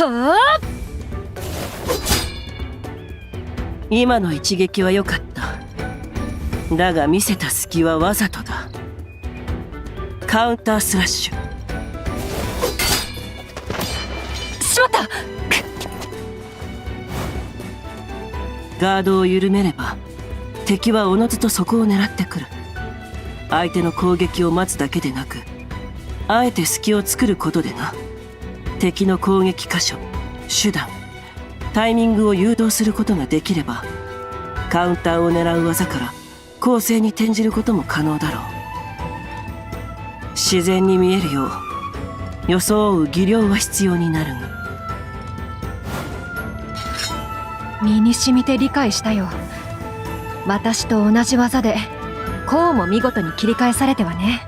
はあ、今の一撃は良かった。だが見せた隙はわざとだ。カウンタースラッシュ。しまった。ガードを緩めれば敵はおのずとそこを狙ってくる。相手の攻撃を待つだけでなく、あえて隙を作ることでな、敵の攻撃箇所、手段、タイミングを誘導することができれば、カウンターを狙う技から攻勢に転じることも可能だろう。自然に見えるよう装う技量は必要になるが。身に染みて理解したよ。私と同じ技でこうも見事に切り返されてはね。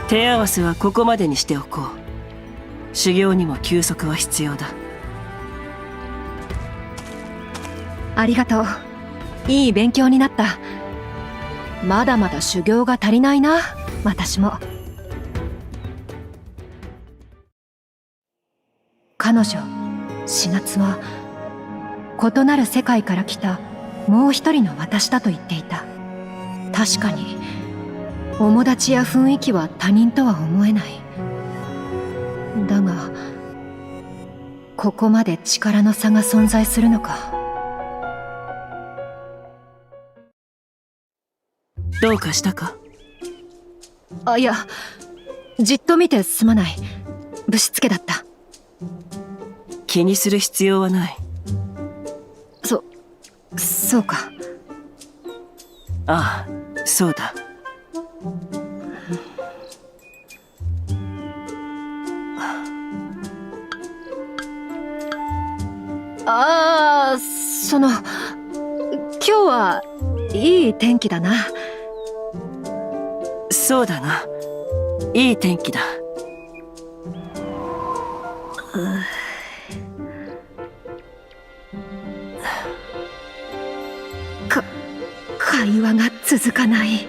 手合わせはここまでにしておこう。修行にも休息は必要だ。ありがとう。いい勉強になった。まだまだ修行が足りないな、私も。彼女、4月は異なる世界から来たもう一人の私だと言っていた。確かに面立ちや雰囲気は他人とは思えない。だがここまで力の差が存在するのか。どうかしたか？いや、じっと見てすまない。ぶしつけだった。気にする必要はない。そうか。ああ、そうだ。今日はいい天気だな。そうだな、いい天気だ。会話が続かない。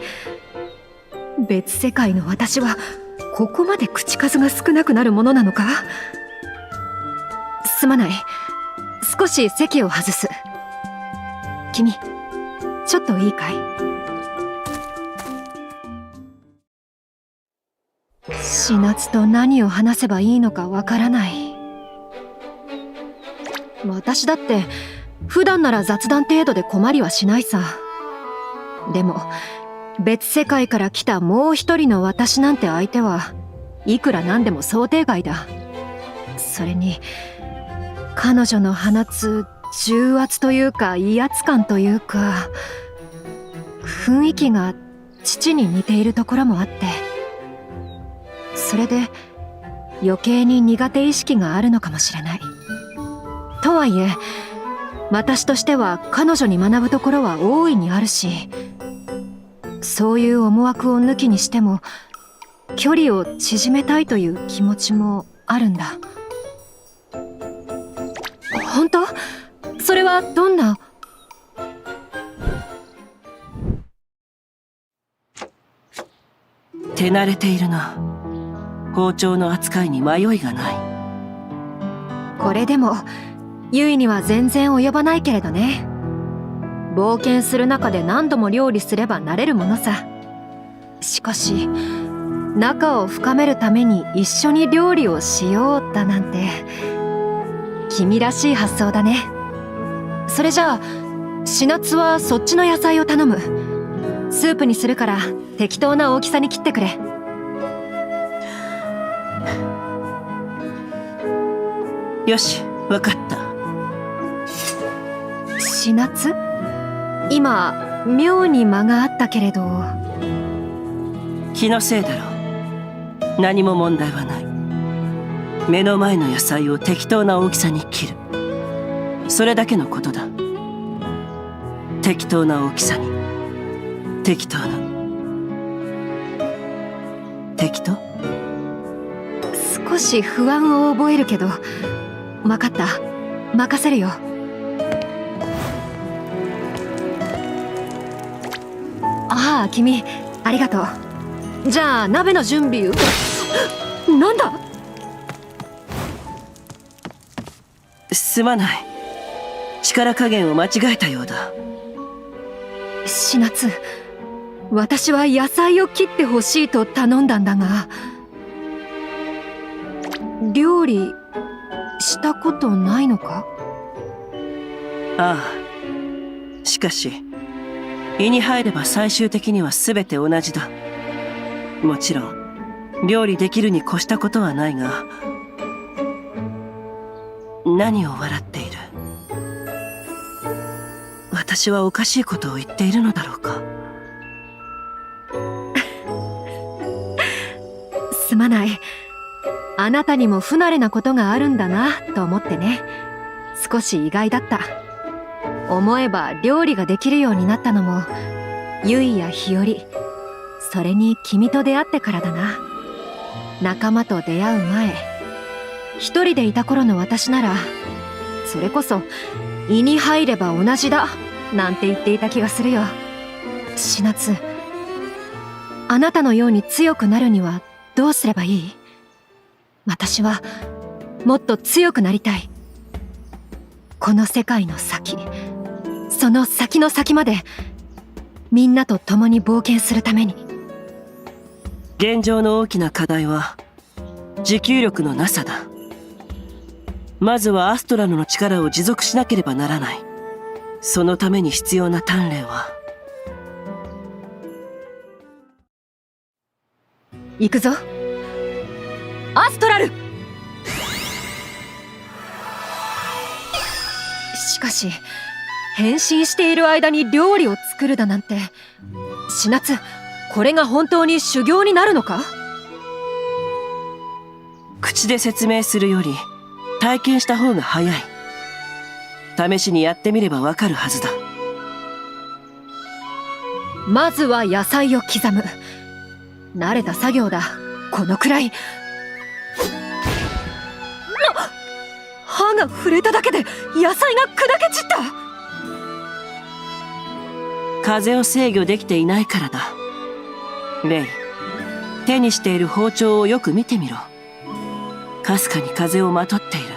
別世界の私はここまで口数が少なくなるものなのか。すまない。少し席を外す。君、ちょっといいかい？しなつと何を話せばいいのかわからない。私だって普段なら雑談程度で困りはしないさ。でも別世界から来たもう一人の私なんて相手はいくらなんでも想定外だ。それに彼女の放つ重圧というか威圧感というか、雰囲気が父に似ているところもあって、それで余計に苦手意識があるのかもしれない。とはいえ私としては彼女に学ぶところは大いにあるし、そういう思惑を抜きにしても距離を縮めたいという気持ちもあるんだ。本当？それはどんな？手慣れているな。包丁の扱いに迷いがない。これでもユイには全然及ばないけれどね。冒険する中で何度も料理すれば慣れるものさ。しかし仲を深めるために一緒に料理をしようだなんて君らしい発想だね。それじゃあしなつはそっちの野菜を頼む。スープにするから適当な大きさに切ってくれ。よし、わかった。しなつ？今妙に間があったけれど。気のせいだろう。何も問題はない。目の前の野菜を適当な大きさに切る。それだけのことだ。適当な大きさに。適当な。適当？少し不安を覚えるけど、分かった。任せるよ。ああ、君、ありがとう。じゃあ鍋の準備なんだ。すまない。力加減を間違えたようだ。しなつ、私は野菜を切ってほしいと頼んだんだが、料理したことないのか？ああ。しかし胃に入れば最終的には全て同じだ。もちろん料理できるに越したことはないが。何を笑っている？私はおかしいことを言っているのだろうか。すまない。あなたにも不慣れなことがあるんだなと思ってね。少し意外だった。思えば料理ができるようになったのもゆいや日和、それに君と出会ってからだな。仲間と出会う前、一人でいた頃の私ならそれこそ胃に入れば同じだなんて言っていた気がするよ。しなつ、あなたのように強くなるにはどうすればいい？私はもっと強くなりたい。この世界の先、その先の先までみんなと共に冒険するために。現状の大きな課題は持久力のなさだ。まずはアストラルの力を持続しなければならない。そのために必要な鍛錬は。行くぞ、アストラル。しかし変身している間に料理を作るだなんて。しなつ、これが本当に修行になるのか？口で説明するより体験した方が早い。試しにやってみればわかるはずだ。まずは野菜を刻む。慣れた作業だ。このくらい。歯が触れただけで野菜が砕け散った。風を制御できていないからだ。レイ、手にしている包丁をよく見てみろ。かすかに風をまとっている。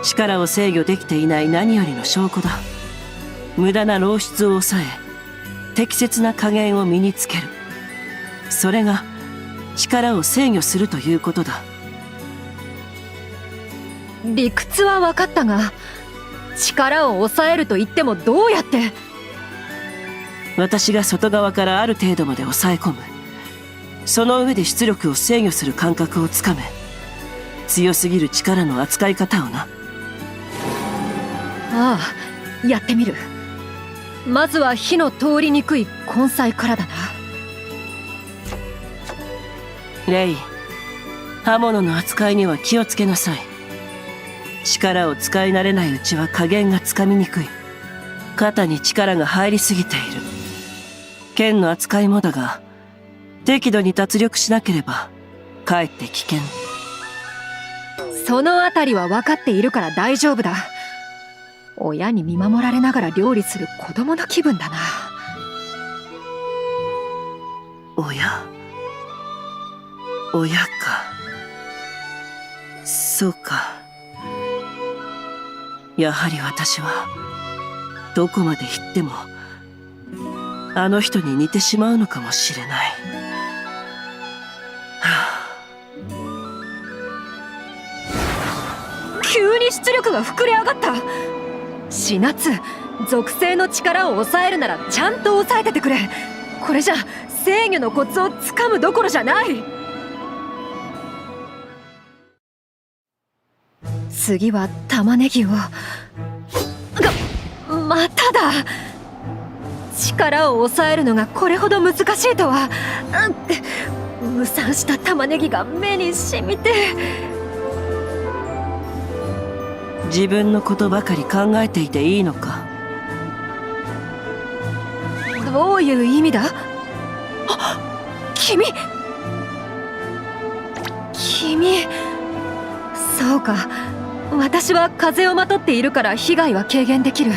力を制御できていない何よりの証拠だ。無駄な漏出を抑え、適切な加減を身につける。それが力を制御するということだ。理屈は分かったが、力を抑えると言ってもどうやって？私が外側からある程度まで抑え込む。その上で出力を制御する感覚をつかめ。強すぎる力の扱い方をな。ああ、やってみる。まずは火の通りにくい根菜からだな。レイ、刃物の扱いには気をつけなさい。力を使い慣れないうちは加減がつかみにくい。肩に力が入りすぎている。剣の扱いもだが、適度に脱力しなければかえって危険。そのあたりは分かっているから大丈夫だ。親に見守られながら料理する子供の気分だな。親か。そうか。やはり私はどこまで行ってもあの人に似てしまうのかもしれない。急に出力が膨れ上がった。しなつ、属性の力を抑えるならちゃんと抑えててくれ。これじゃ制御のコツをつかむどころじゃない。次は玉ねぎを。まただ。力を抑えるのがこれほど難しいとは。無酸した玉ねぎが目に染みて。自分のことばかり考えていていいのか。どういう意味だ？君。そうか。私は風をまとっているから被害は軽減できる。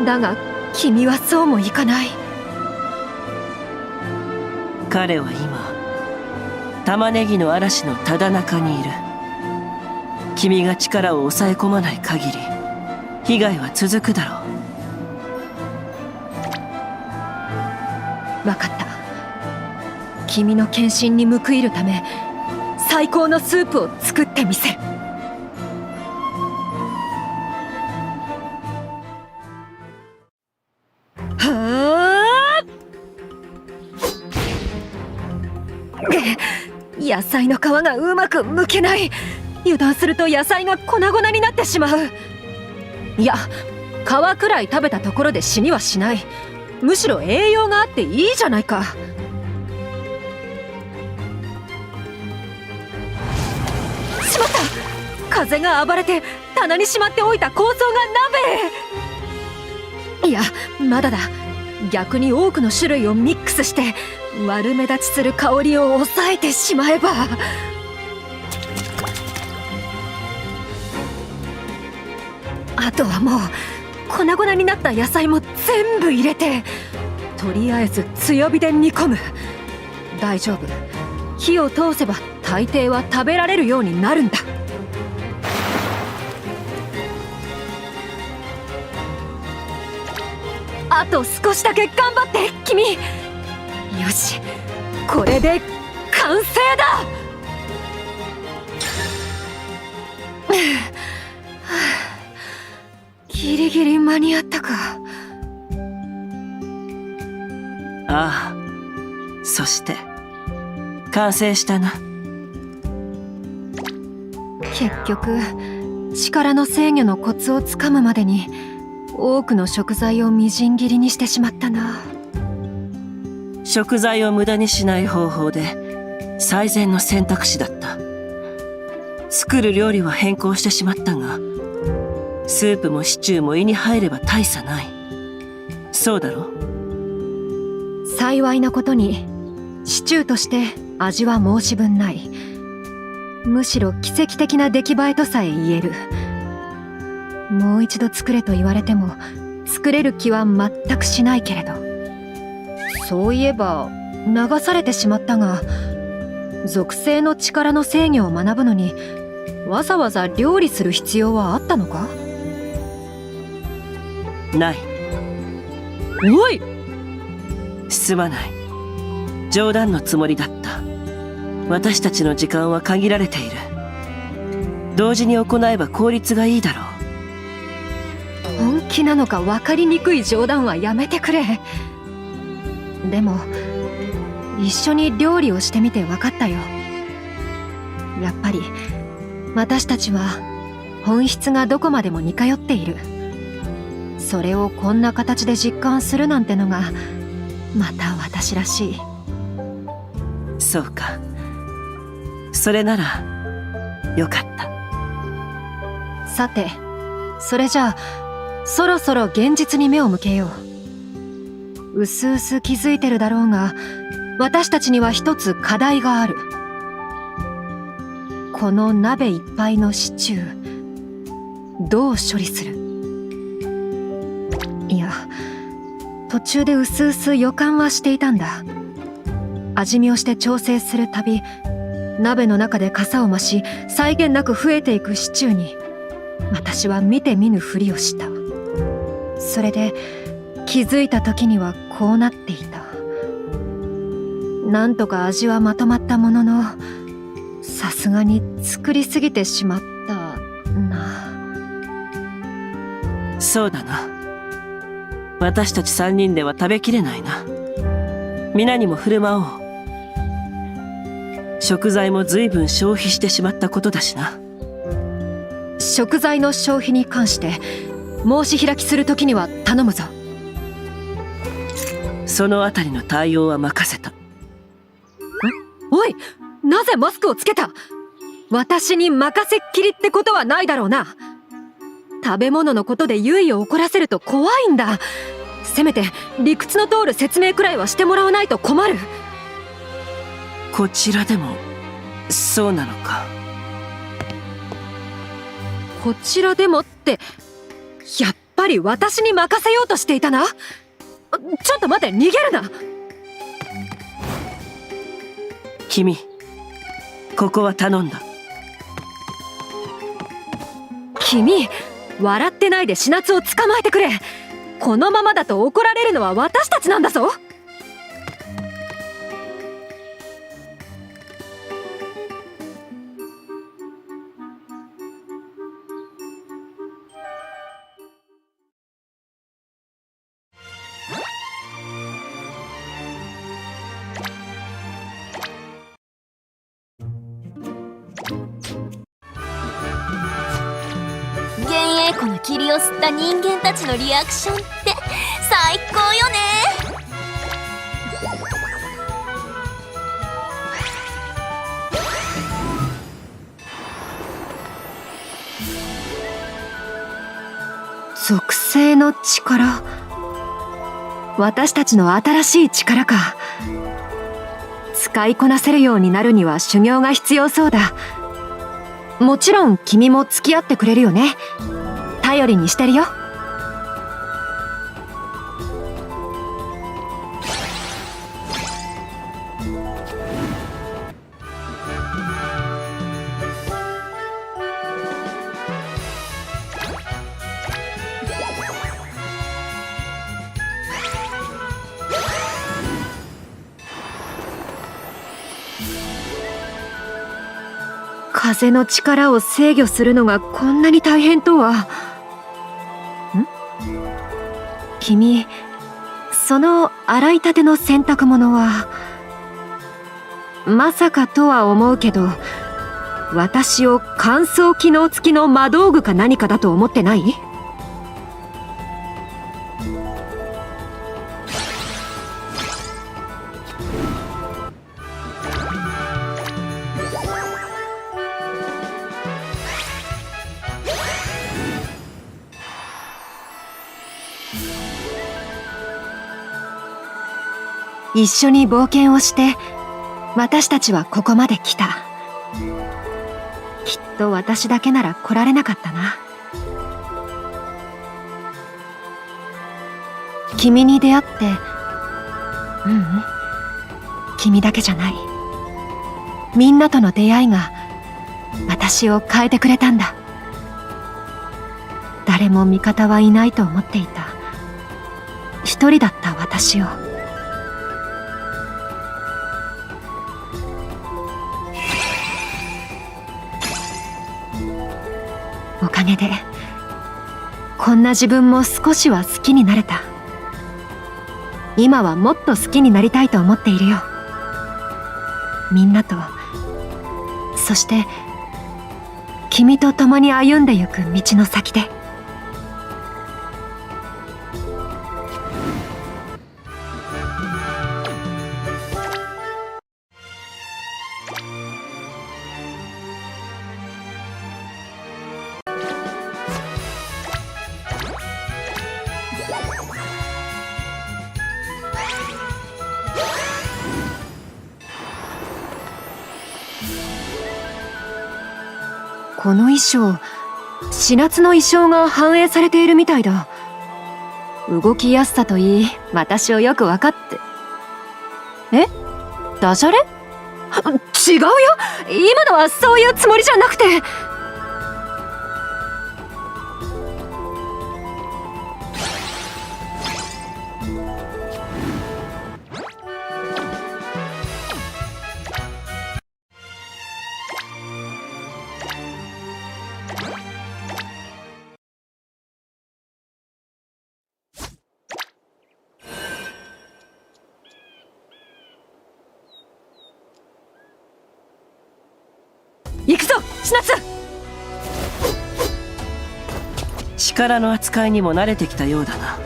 だが君はそうもいかない。彼は今玉ねぎの嵐のただ中にいる。君が力を抑え込まない限り被害は続くだろわかった。君の献身に報いるため最高のスープを作ってみせる。野菜の皮がうまく剥けない。油断すると野菜が粉々になってしまう。いや、皮くらい食べたところで死にはしない。むしろ栄養があっていいじゃないか。しまった！風が暴れて棚にしまっておいた香草が鍋へ。いや、まだだ。逆に多くの種類をミックスして悪目立ちする香りを抑えてしまえば。あとはもう粉々になった野菜も全部入れて、とりあえず強火で煮込む。大丈夫。火を通せば大抵は食べられるようになるんだ。あと少しだけ頑張って君。よし、これで完成だ。ギリギリ間に合ったか。ああ、そして完成したな。結局力の制御のコツをつかむまでに多くの食材をみじん切りにしてしまったな。食材を無駄にしない方法で最善の選択肢だった。作る料理は変更してしまったが、スープもシチューも胃に入れば大差ない。そうだろ？幸いなことにシチューとして味は申し分ない。むしろ奇跡的な出来栄えとさえ言える。もう一度作れと言われても作れる気は全くしないけれど。そういえば流されてしまったが、属性の力の制御を学ぶのにわざわざ料理する必要はあったのか？ない。おい！すまない。冗談のつもりだった。私たちの時間は限られている。同時に行えば効率がいいだろう。本気なのか分かりにくい冗談はやめてくれ。でも一緒に料理をしてみて分かったよ。やっぱり私たちは本質がどこまでも似通っている。それをこんな形で実感するなんてのがまた私らしい。そうか。それならよかった。さて、それじゃあそろそろ現実に目を向けよう。うすうす気づいてるだろうが、私たちには一つ課題がある。この鍋いっぱいのシチュー、どう処理する？いや、途中でうすうす予感はしていたんだ。味見をして調整するたび、鍋の中で傘を増し際限なく増えていくシチューに私は見て見ぬふりをした。それで気づいた時にはこうなっていた。なんとか味はまとまったものの、さすがに作りすぎてしまったな。そうだな。私たち3人では食べきれないな。皆にも振る舞おう。食材も随分消費してしまったことだしな。食材の消費に関して申し開きする時には頼むぞ。そのあたりの対応は任せた。おい、なぜマスクをつけた？私に任せっきりってことはないだろうな。食べ物のことでユイを怒らせると怖いんだ。せめて理屈の通る説明くらいはしてもらわないと困る。こちらでもそうなのか。こちらでもって、やっぱり私に任せようとしていたな。ちょっと待って、逃げるな。君、ここは頼んだ。君、笑ってないでシナツを捕まえてくれ。このままだと怒られるのは私たちなんだぞ。幻影湖の霧を吸った人間たちのリアクションって最高よね。属性の力、私たちの新しい力か。使いこなせるようになるには修行が必要そうだ。もちろん君も付き合ってくれるよね。頼りにしてるよ。風の力を制御するのがこんなに大変とは。君、その洗いたての洗濯物は、まさかとは思うけど、私を乾燥機能付きの魔道具か何かだと思ってない？一緒に冒険をして私たちはここまで来た。きっと私だけなら来られなかったな。君に出会って、君だけじゃない。みんなとの出会いが私を変えてくれたんだ。誰も味方はいないと思っていた一人だった私を。おかげでこんな自分も少しは好きになれた。今はもっと好きになりたいと思っているよ。みんなと、そして君と共に歩んでゆく道の先で。この衣装、シナツの衣装が反映されているみたいだ。動きやすさといい、私をよく分かって。え？ダジャレ？違うよ！今のはそういうつもりじゃなくて。行くぞ、シナツ！力の扱いにも慣れてきたようだな。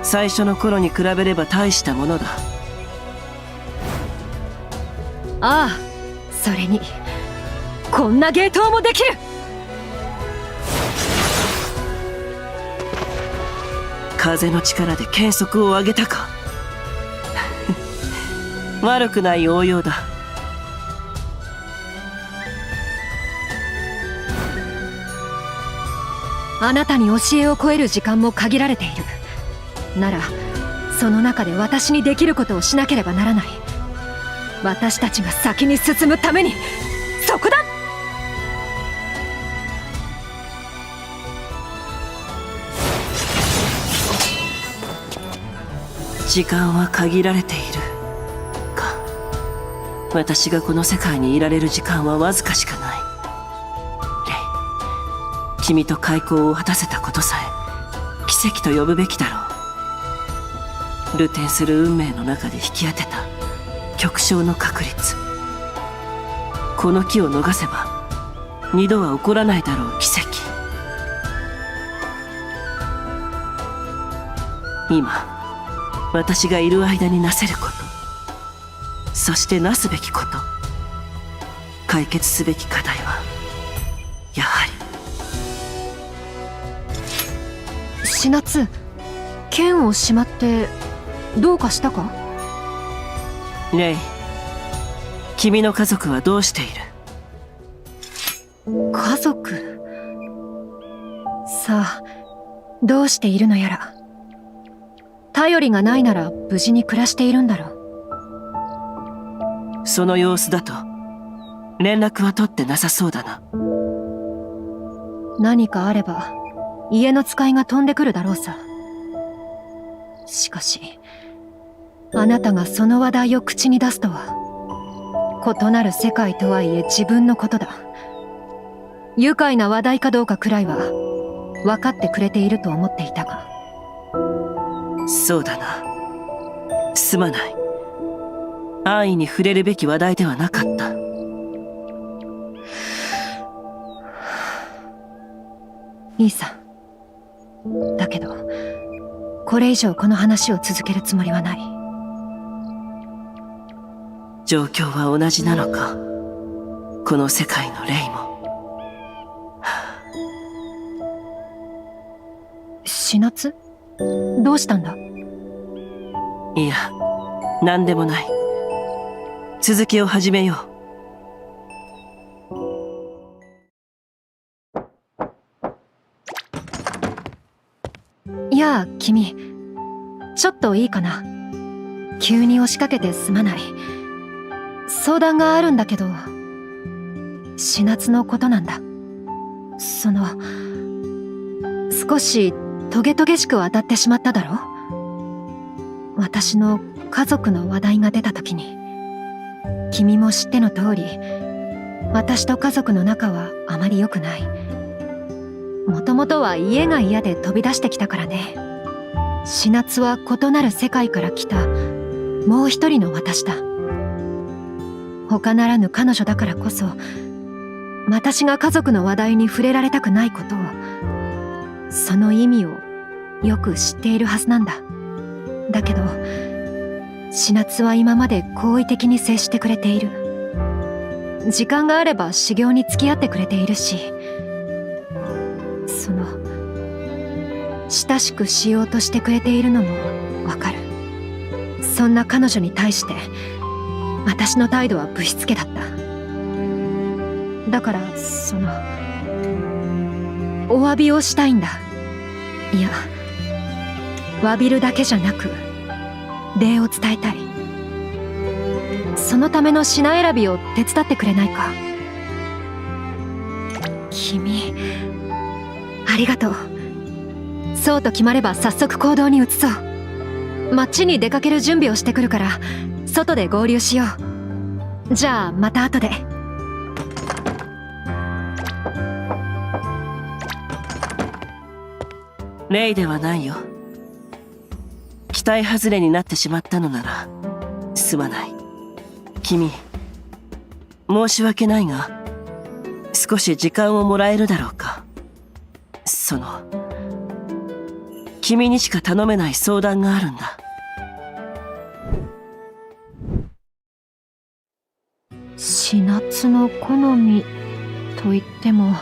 最初の頃に比べれば大したものだ。ああ、それにこんな芸当もできる。風の力で計測を上げたか。悪くない応用だ。あなたに教えを超える時間も限られている。ならその中で私にできることをしなければならない。私たちが先に進むために、そこだ。時間は限られているか。私がこの世界にいられる時間はわずかしかない。レイ、君と開口を果たせたことさえ奇跡と呼ぶべきだろう。流転する運命の中で引き当てた極小の確率。この機を逃せば二度は起こらないだろう奇跡。今私がいる間になせること、そしてなすべきこと、解決すべき課題はやはり。シナツ、剣をしまってどうかしたか？レイ、君の家族はどうしている？家族。さあ、どうしているのやら。頼りがないなら無事に暮らしているんだろう。その様子だと連絡は取ってなさそうだな。何かあれば家の使いが飛んでくるだろうさ。しかしあなたがその話題を口に出すとは。異なる世界とはいえ自分のことだ。愉快な話題かどうかくらいは分かってくれていると思っていたが。そうだな。すまない。安易に触れるべき話題ではなかった。いいさ。だけどこれ以上この話を続けるつもりはない。状況は同じなのか、この世界のレイも。シナツ？どうしたんだ？いや、何でもない。続きを始めよう。やあ、君。ちょっといいかな。急に押しかけてすまない。相談があるんだけど、シナツのことなんだ。少しトゲトゲしく当たってしまっただろ？私の家族の話題が出た時に、君も知っての通り、私と家族の仲はあまり良くない。もともとは家が嫌で飛び出してきたからね。シナツは異なる世界から来たもう一人の私だ。他ならぬ彼女だからこそ、私が家族の話題に触れられたくないことを、その意味をよく知っているはずなんだ。だけどシナツは今まで好意的に接してくれている。時間があれば修行に付き合ってくれているし、親しくしようとしてくれているのもわかる。そんな彼女に対して私の態度はぶしつけだった。だからお詫びをしたいんだ。いや、詫びるだけじゃなく礼を伝えたい。そのための品選びを手伝ってくれないか？君、ありがとう。そうと決まれば早速行動に移そう。街に出かける準備をしてくるから、外で合流しよう。じゃあまた後で。レイではないよ。期待外れになってしまったのならすまない。君、申し訳ないが少し時間をもらえるだろうか。君にしか頼めない相談があるんだ。シナツの好みと言っても、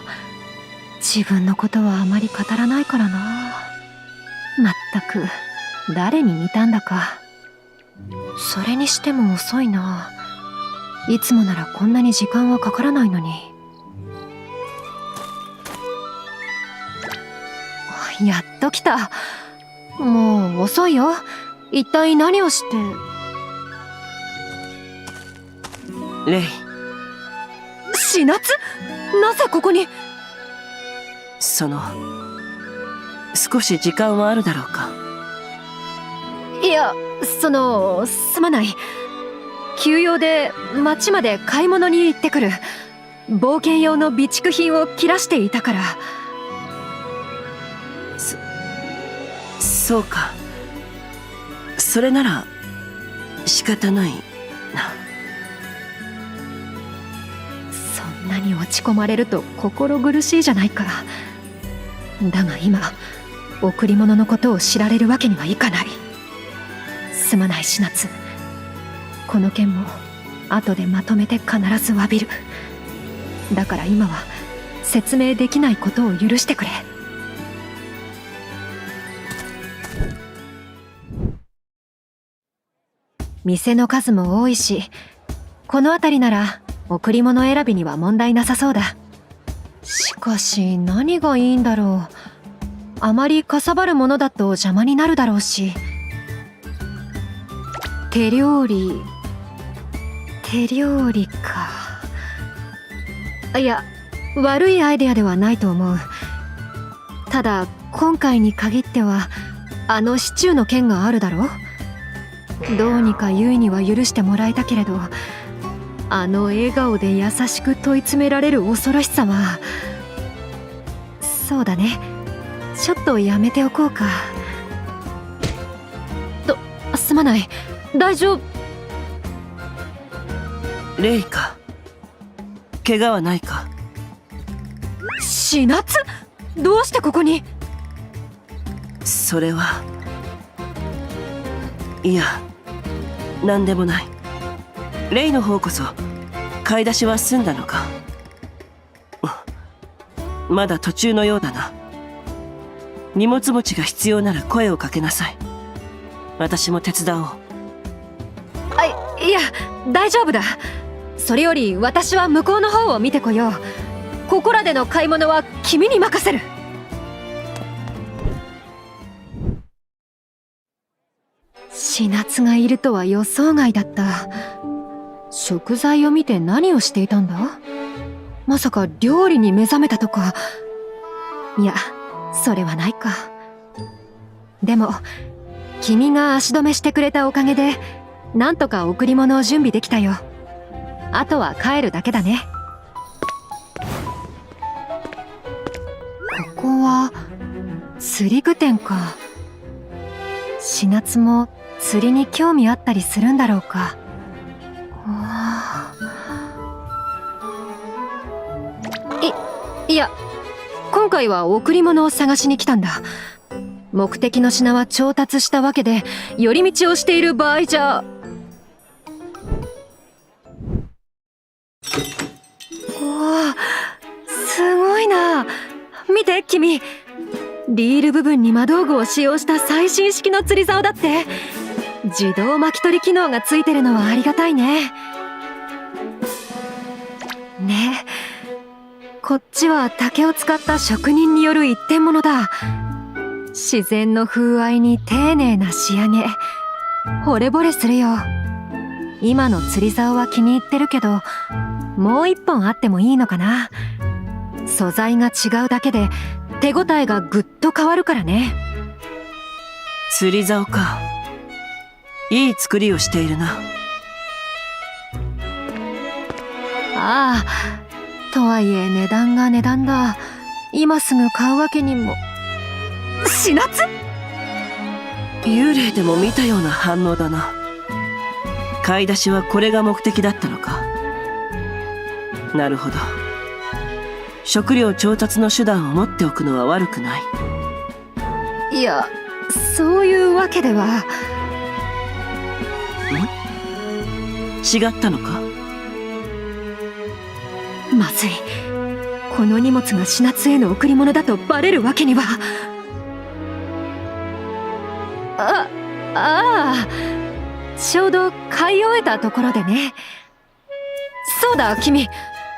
自分のことはあまり語らないからな。まったく誰に似たんだか。それにしても遅いな。いつもならこんなに時間はかからないのに。やっと来た。もう遅いよ。一体何をして。レイ、死夏？なぜここに？少し時間はあるだろうか。いや、すまない。急用で町まで買い物に行ってくる。冒険用の備蓄品を切らしていたから。そうか。それなら仕方ないな。そんなに落ち込まれると心苦しいじゃないか。だが今、贈り物のことを知られるわけにはいかない。すまない死夏。この件も後でまとめて必ず詫びる。だから今は説明できないことを許してくれ。店の数も多いし、この辺りなら贈り物選びには問題なさそうだ。しかし何がいいんだろう。あまりかさばるものだと邪魔になるだろうし。手料理か。いや、悪いアイデアではないと思う。ただ今回に限ってはあのシチューの件があるだろう。どうにかユイには許してもらえたけれど、あの笑顔で優しく問い詰められる恐ろしさは。そうだね、ちょっとやめておこうか。すまない。大丈夫？レイか。怪我はないか？死夏？どうしてここに？それは、いや、なんでもない。レイの方こそ買い出しは済んだのか？まだ途中のようだな。荷物持ちが必要なら声をかけなさい。私も手伝おう。いや、大丈夫だ。それより私は向こうの方を見てこよう。ここらでの買い物は君に任せる。死夏がいるとは予想外だった。食材を見て何をしていたんだ？まさか料理に目覚めたとか。いや、それはないか。でも君が足止めしてくれたおかげでなんとか贈り物を準備できたよ。あとは帰るだけだね。ここは釣り具店か。死夏も釣りに興味あったりするんだろうか。いや、今回は贈り物を探しに来たんだ。目的の品は調達したわけで、寄り道をしている場合じゃ。おお、すごいな。見て君、リール部分に魔道具を使用した最新式の釣り竿だって。自動巻き取り機能がついてるのはありがたいね。ねえ、こっちは竹を使った職人による一点物だ。自然の風合いに丁寧な仕上げ。惚れ惚れするよ。今の釣り竿は気に入ってるけど、もう一本あってもいいのかな。素材が違うだけで手応えがぐっと変わるからね。釣り竿か。いい作りをしているな。ああ、とはいえ値段が値段だ。今すぐ買うわけにも。死夏？幽霊でも見たような反応だな。買い出しはこれが目的だったのか。なるほど。食料調達の手段を持っておくのは悪くない。いや、そういうわけでは。違ったのか？まずい。この荷物が死夏への贈り物だとバレるわけには。ああ、ちょうど買い終えたところでね。そうだ君、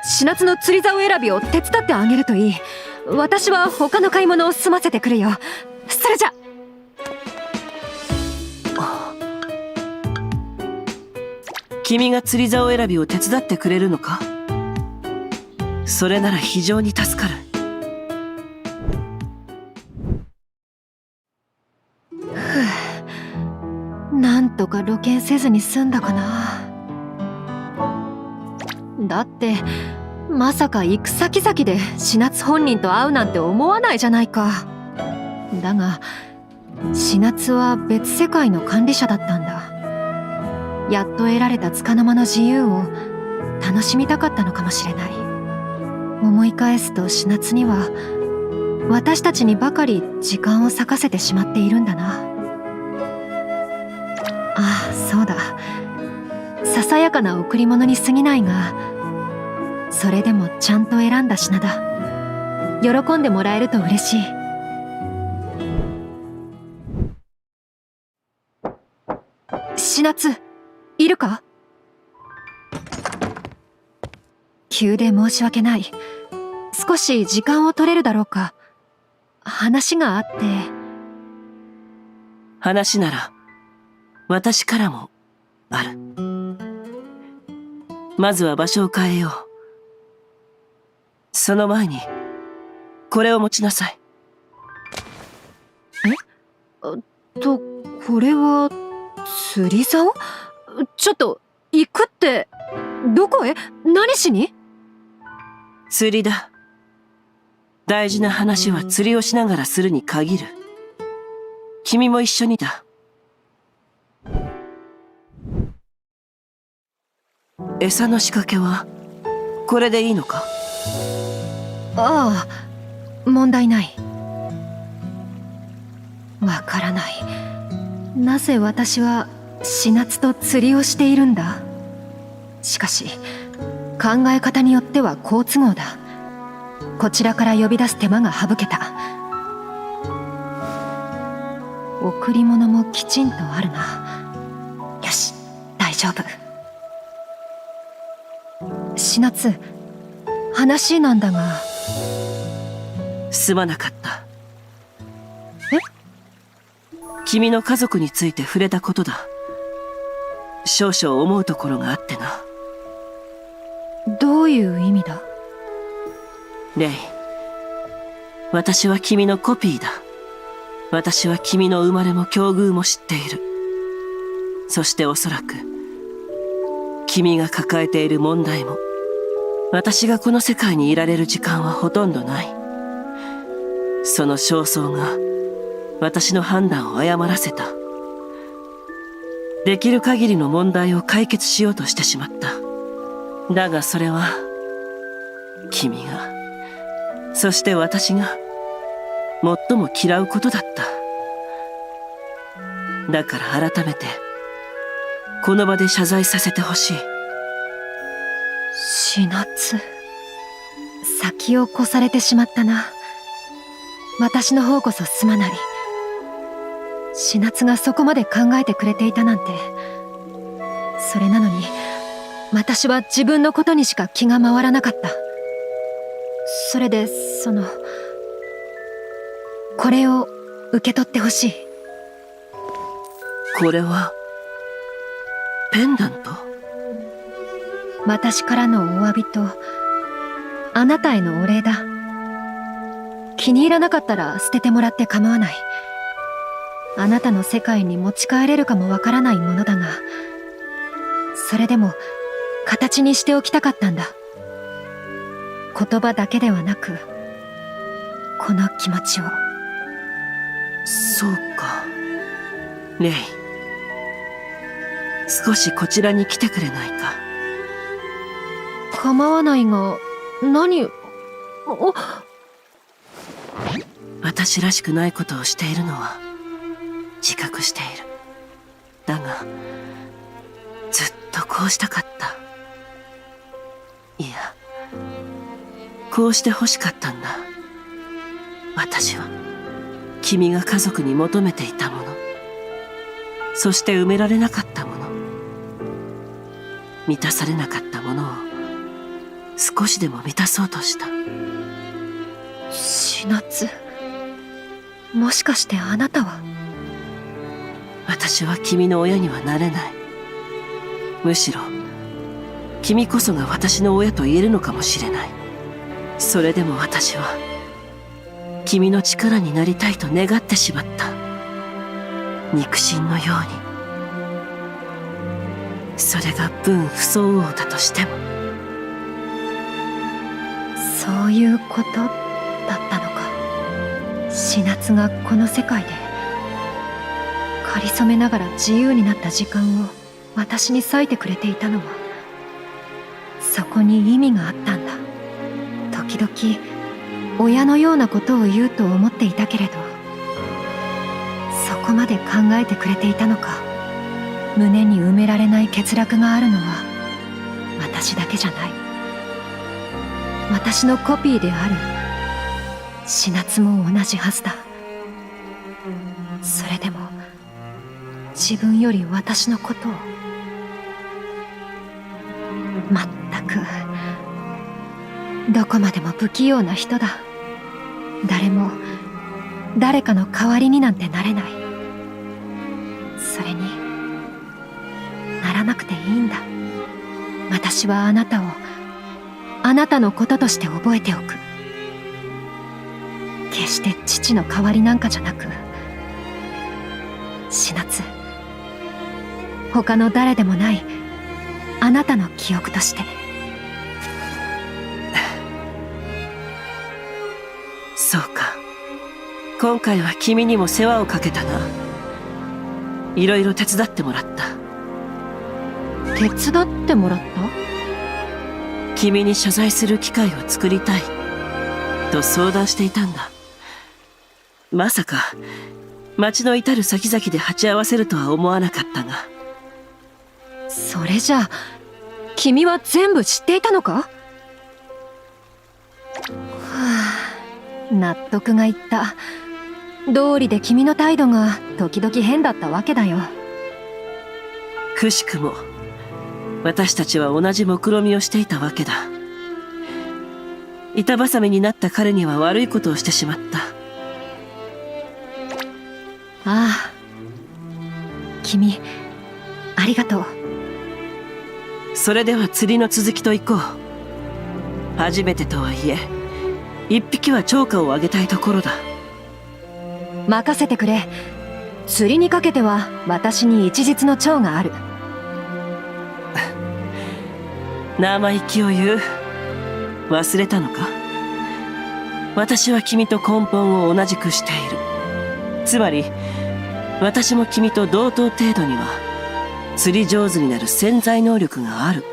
死夏の釣り竿選びを手伝ってあげるといい。私は他の買い物を済ませてくるよ。それじゃ。君が釣り竿選びを手伝ってくれるのか？それなら非常に助かる。なんとか露見せずに済んだかな。だってまさか行く先々でシナツ本人と会うなんて思わないじゃないか。だがシナツは別世界の管理者だったんだ。やっと得られた束の間の自由を楽しみたかったのかもしれない。思い返すとシナツには私たちにばかり時間を割かせてしまっているんだな。ああ、そうだ。ささやかな贈り物に過ぎないが、それでもちゃんと選んだ品だ。喜んでもらえると嬉しい。シナツ、いるか？急で申し訳ない。少し時間を取れるだろうか。話があって。話なら私からもある。まずは場所を変えよう。その前にこれを持ちなさい。これは釣り竿？ちょっと行くって、どこへ？何しに？釣りだ。大事な話は釣りをしながらするに限る。君も一緒にだ。餌の仕掛けはこれでいいのか？ああ、問題ない。わからない。なぜ私はシナツと釣りをしているんだ。しかし考え方によっては好都合だ。こちらから呼び出す手間が省けた。贈り物もきちんとあるな。よし、大丈夫。シナツ、話なんだが。すまなかった。え？君の家族について触れたことだ。少々思うところがあってな。どういう意味だ？レイ、私は君のコピーだ。私は君の生まれも境遇も知っている。そしておそらく君が抱えている問題も、私がこの世界にいられる時間はほとんどない。その焦燥が私の判断を誤らせた。できる限りの問題を解決しようとしてしまった。だがそれは君が、そして私が最も嫌うことだった。だから改めてこの場で謝罪させてほしい。シナツ、先を越されてしまったな。私の方こそすまない。シナツがそこまで考えてくれていたなんて。それなのに私は自分のことにしか気が回らなかった。それでこれを受け取ってほしい。これはペンダント？私からのお詫びとあなたへのお礼だ。気に入らなかったら捨ててもらって構わない。あなたの世界に持ち帰れるかもわからないものだが、それでも形にしておきたかったんだ。言葉だけではなく、この気持ちを。そうか。レイ、少しこちらに来てくれないか？構わないが、何？私らしくないことをしているのは自覚している。だがずっとこうしたかった。いや、こうして欲しかったんだ。私は君が家族に求めていたもの、そして埋められなかったもの、満たされなかったものを少しでも満たそうとした。シナツ、もしかしてあなたは？私は君の親にはなれない。むしろ君こそが私の親と言えるのかもしれない。それでも私は君の力になりたいと願ってしまった。肉親のように。それが分不相応だとしても。そういうことだったのか。シナツがこの世界でかりそめながら自由になった時間を私に割いてくれていたのは、そこに意味があったんだ。時々親のようなことを言うと思っていたけれど、そこまで考えてくれていたのか。胸に埋められない欠落があるのは私だけじゃない。私のコピーであるシナツも同じはずだ。それでも自分より私のことをまったく、どこまでも不器用な人だ。誰も誰かの代わりになんてなれない。それにならなくていいんだ。私はあなたをあなたのこととして覚えておく。決して父の代わりなんかじゃなく、シナツ、他の誰でもないあなたの記憶として。そうか。今回は君にも世話をかけたな。いろいろ手伝ってもらった。手伝ってもらった？君に謝罪する機会を作りたいと相談していたんだ。まさか町の至る先々で鉢合わせるとは思わなかったが。それじゃあ君は全部知っていたのか？はあ、納得がいった。道理で君の態度が時々変だったわけだよ。くしくも私たちは同じ目論みをしていたわけだ。板挟みになった彼には悪いことをしてしまった。ああ、君ありがとう。それでは釣りの続きと行こう。初めてとはいえ一匹は釣果をあげたいところだ。任せてくれ。釣りにかけては私に一日の長がある。生意気を言う。忘れたのか？私は君と根本を同じくしている。つまり私も君と同等程度には釣り上手になる潜在能力がある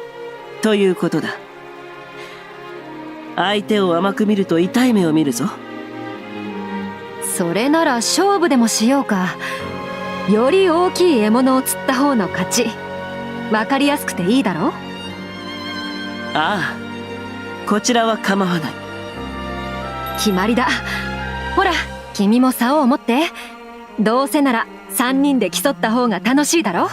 ということだ。相手を甘く見ると痛い目を見るぞ。それなら勝負でもしようか。より大きい獲物を釣った方の勝ち。わかりやすくていいだろ？ああ、こちらは構わない。決まりだ。ほら、君も竿を持って。どうせなら3人で競った方が楽しいだろ？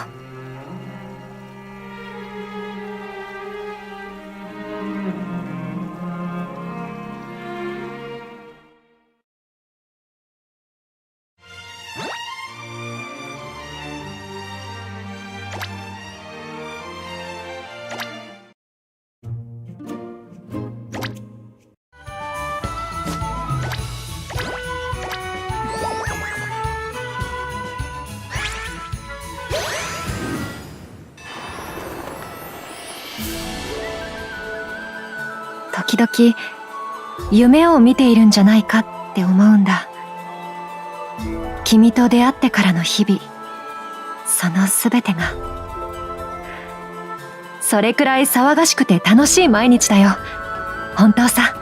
時々夢を見ているんじゃないかって思うんだ。君と出会ってからの日々、その全てが。それくらい騒がしくて楽しい毎日だよ。本当さ。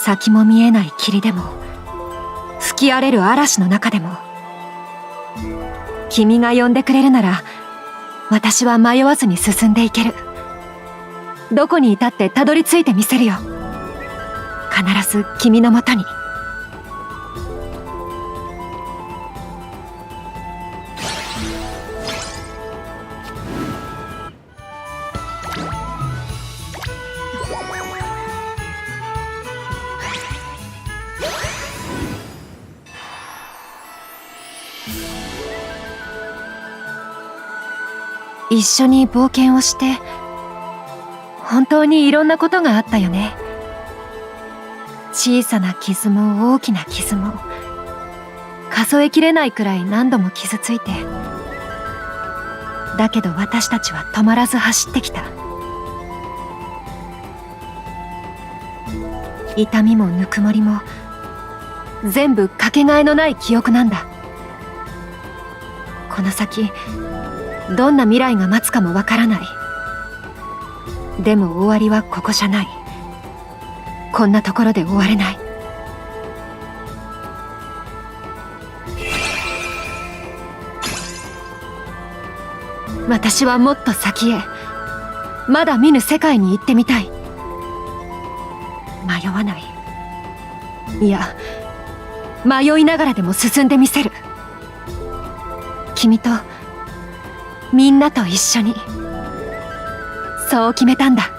先も見えない霧でも吹き荒れる嵐の中でも、君が呼んでくれるなら私は迷わずに進んでいける。どこにいたってたどり着いてみせるよ。必ず君のもとに。一緒に冒険をして本当にいろんなことがあったよね。小さな傷も大きな傷も数えきれないくらい何度も傷ついて、だけど私たちは止まらず走ってきた。痛みもぬくもりも全部かけがえのない記憶なんだ。この先どんな未来が待つかもわからない。でも終わりはここじゃない。こんなところで終われない。私はもっと先へ、まだ見ぬ世界に行ってみたい。迷わない。いや、迷いながらでも進んでみせる。君とみんなと一緒に、そう決めたんだ。